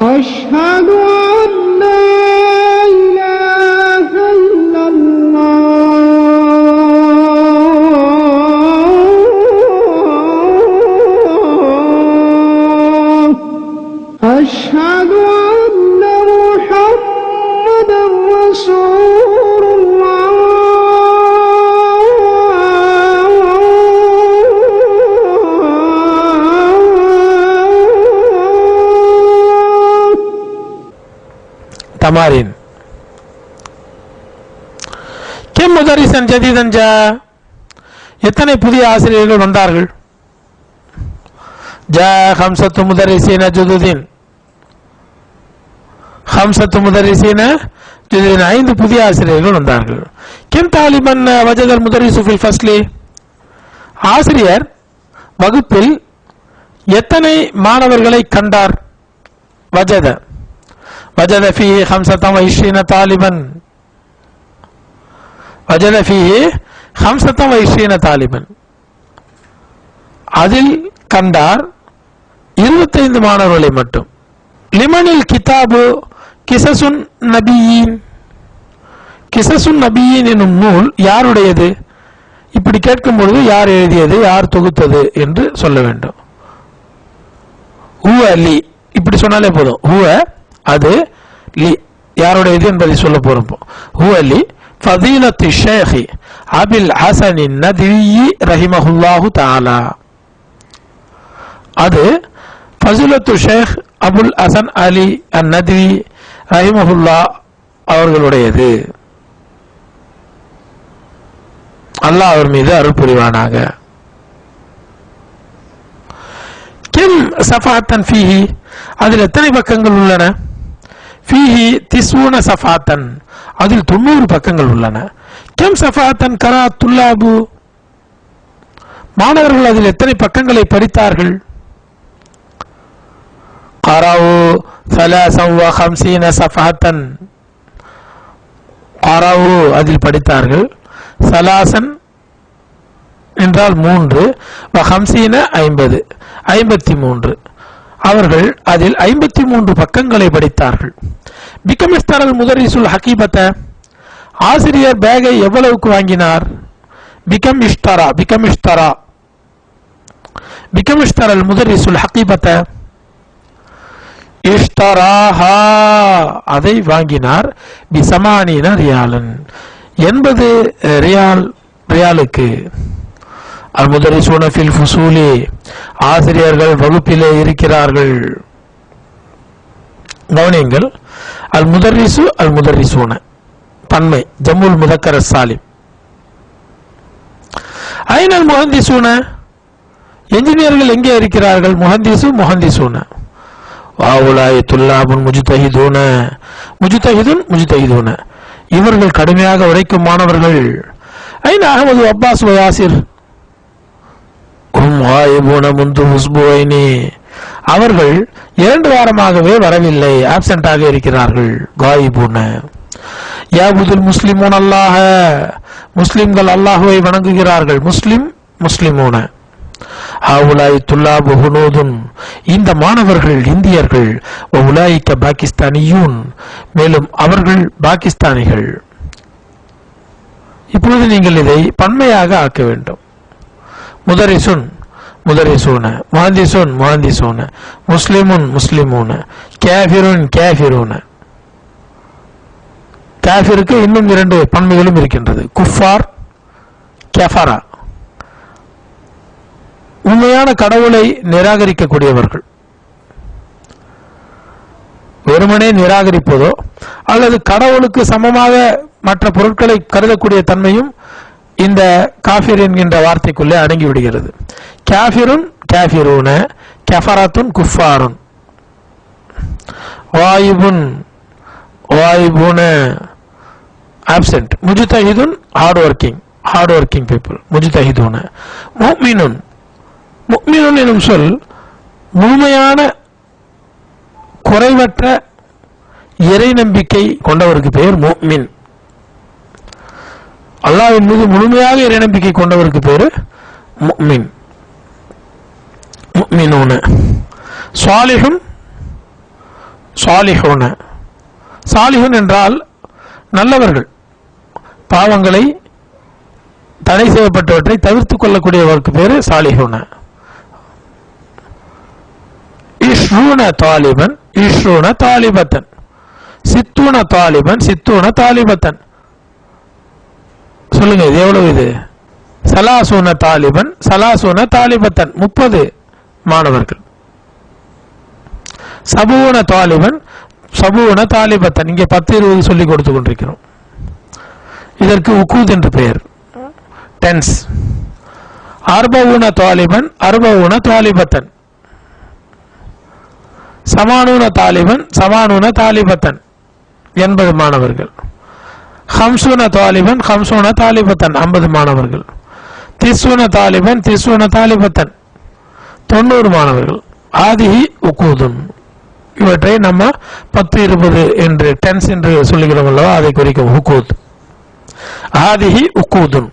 أشهد أن لا إله إلا الله أشهد أن محمدا رسول الله تمارين كم مدرسا جديدا جاء எத்தனை புதிய ஆசிரியர்கள் வந்தார்கள் جاء 5 مدرسين جدد 5 مدرسين جدد 5 புதிய ஆசிரியர்கள் வந்தார்கள் كم طالبا وجد المدرس في الفصل ஆசிரியர் வகுப்பில் எத்தனை மாணவர்களை கண்டார் وجد فيه 25 طالبا وجد فيه 25 طالبا அதில் கண்டார் 25 மாணவர்களை மட்டும் லிமனில் கிதாபு கிசசுன் நபியின் கிசசுன் நபியின் என்னும் நூல் யாருடையது இப்படி கேட்கும் பொழுது யார் எழுதியது யார் தொகுத்தது என்று சொல்ல வேண்டும் ஹுவ லி இப்படி சொன்னாலே போதும் ஹுவ அது லி யாருடையது என்பதை சொல்ல போறோம் ஹுவ லி ஃபதீலத்து ஷேഖ் அபில் ஹசன் நத்வி ரஹிமஹுல்லாஹு தஆலா அது ஃபஸீலத்து ஷேഖ் அபுல் ஹசன் அலி அன்-நத்வி ரஹிமஹுல்லாஹ் அவர்களுடையது அல்லாஹ் அவர் மீது அருள் புரிவானாக கிம் சஃபாத்தன் ஃபீஹி அதில் எத்தனை பக்கங்கள் உள்ளன ஃபீஹி 90 சஃபாத்தன் அதில் 90 பக்கங்கள் உள்ளன கிம் சஃபாத்தன் கரா துல்லாபு மாணவர்கள் அதில் எத்தனை பக்கங்களை படித்தார்கள் கராவு 53 சஃபாத்தன் கராவு அதில் படித்தார்கள் சலாசன் என்றால் 3 வஹம்சீன 50 53 அவர்கள் அதில் 53 பக்கங்களை படித்தார்கள் பிகமிஸ்தரல் முதரிசுல் ஹகீபத்த ஆசிரியர் பேகை எவ்வளவுக்கு வாங்கினார் பிகமிஸ்தரல் முதரிசுல் ஹகீபத்த இஷ்தராஹா அதை வாங்கினார் பிசமானின ரியாலன் 80 ரியாலுக்கு அல் முதரிசூன ஃபில் ஃபுசூலி ஆசிரியர்கள் வகுப்பிலே இருக்கிறார்கள் கவனியுங்கள் அல் முதரிசு அல் முதரிசூன பன்மை ஜம்முல் முதக்கர் சாலிம் ஐனல் முஹந்திசூன என்ஜினியர்கள் எங்கே இருக்கிறார்கள் முஹந்திசூன வாவுலாய் துல்லாபுன் முஜ்தஹிதுன் இவர்கள் கடுமையாக உழைக்கும் மாணவர்கள் ஐன அஹமது அப்பாஸ் வயாசிர் அவர்கள் 2 வாரமாகவே வரவில்லை ஆப்சென்டாக இருக்கிறார்கள் காயிபூன யாபுதுல் முஸ்லிமூன் அல்லாஹ் முஸ்லிம்கள் அல்லாஹ்வை வணங்குகிறார்கள் முஸ்லிமூன ஹவுலாய் துல்லாபு ஹுனூதுன் இந்த மாணவர்கள் இந்தியர்கள் வஉலாயிக பாகிஸ்தானியூன் மேலும் அவர்கள் பாகிஸ்தானிகள் இப்பொழுது நீங்கள் இதை பன்மையாக ஆக்க வேண்டும் முதரிசுன் முதரிசூன முஹந்திசூன முஸ்லிமூன காஃபிரூன காஃபிருக்கு இன்னும் 2 பன்மைகளும் இருக்கின்றது குஃபார் கஃபரா உண்மையான கடவுளை நிராகரிக்கக்கூடியவர்கள் வெறுமனே நிராகரிப்பதோ அல்லது கடவுளுக்கு சமமாக மற்ற பொருட்களை கருதக்கூடிய தன்மையும் இந்த காஃபிர் என்கின்ற வார்த்தைக்குள்ளே அடங்கி விடுகிறது காஃபிருன் காஃபிரூன கஃபரத்துன் குஃபாருன் வாயிபுன ஆப்சென்ட் முஜ்தஹிதுன் ஹார்ட் ஒர்க்கிங் பீப்புள் முஜ்தஹிதுன முஃமினுன் எனும் சொல் முழுமையான குறைவற்ற இறை நம்பிக்கை கொண்டவருக்கு பெயர் முஃமின் அல்லாஹ்வின் மீது முழுமையாக இறை நம்பிக்கை கொண்டவருக்கு பேரு முஃமினூன சாலிஹுன் சாலிஹூன. சாலிஹூன் என்றால் நல்லவர்கள், பாவங்களை தடை செய்யப்பட்டவற்றை தவிர்த்துக் கொள்ளக்கூடியவருக்கு பேரு சாலிஹூன. இஷ்ரூன தாலிபன் இஷ்ரூன தாலிபத்தன், சித்தூன தாலிபன் சித்தூன தாலிபத்தன். சொல்லுங்க, இது எவ்வளவு? இது சலாசூன தாலிபன் சலாசூன தாலிபத்தன், 30 மாணவர்கள். சபூன தாலிபன் சபூன தாலிபத்தன், இங்கே 10-20 சொல்லிக் கொடுத்து கொண்டிருக்கிறோம். இதற்கு உக்கூத் என்று பெயர், டென்ஸ். அர்பவுன தாலிபன் அர்பவுன தாலிபத்தன், சமானூன தாலிபன் சமானூன தாலிபத்தன், 80 மாணவர்கள். ஹம்சூன தாலிபன் ஹம்சூன தாலிபத்தன், 50 மாணவர்கள். திஸ்வன தாலிபன் திஸ்வன தாலிபத்தன், 90 மாணவர்கள். ஆதிஹி உக்கூதுன், இவற்றை நம்ம 10-20 என்று டென்ஸ் என்று சொல்லுகிறோம் அல்லவா, அதை குறிக்கும் உக்கூத். ஆதிஹி உக்கூதுன்.